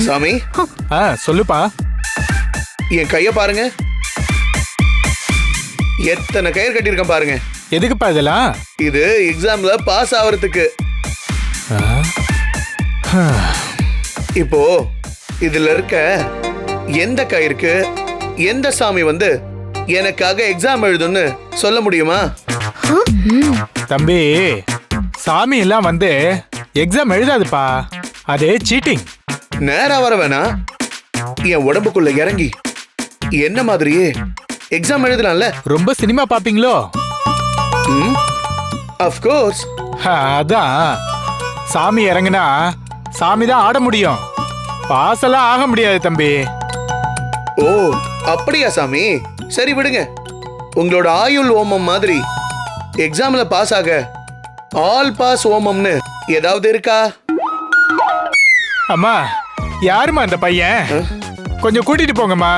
சாமி சொல்லுப்பா. என் கைய பாருங்க, எத்தனை கயிறு கட்டியிருக்கேன் பாருங்க. எதுக்குப்பா இதெல்லாம்? இது எக்ஸாம்ல பாஸ் ஆவறதுக்கு. இப்போ இதுல இருக்க எந்த கயிறுக்கு எந்த சாமி வந்து எனக்காக எக்ஸாம் எழுதுன்னு சொல்ல முடியுமா? தம்பி, சாமி எல்லாம் வந்து எக்ஸாம் எழுதாதுப்பா, அது சீட்டிங். நேரா வர வேணா, என் உடம்புக்குள்ள இறங்கி என்ன மாதிரியே எக்ஸாம் எழுதலாம்ல. ரொம்ப சினிமா பாப்பீங்களோ? Of course. அதான் சாமி இறங்குனா சாமி தான் ஆட முடியும், பாஸ் எல்லாம் ஆக முடியாது தம்பி. ஓ அப்படியா சாமி? சரி விடுங்க. உங்களோட ஆயுள் ஓமம் மாதிரி எக்ஸாம்ல பாஸ் ஆக ஆல் பாஸ் ஓமம்னு ஏதாவது இருக்கா? அம்மா, யாருமா அந்த பையன்? கொஞ்சம் கூட்டிட்டு போங்கம்மா.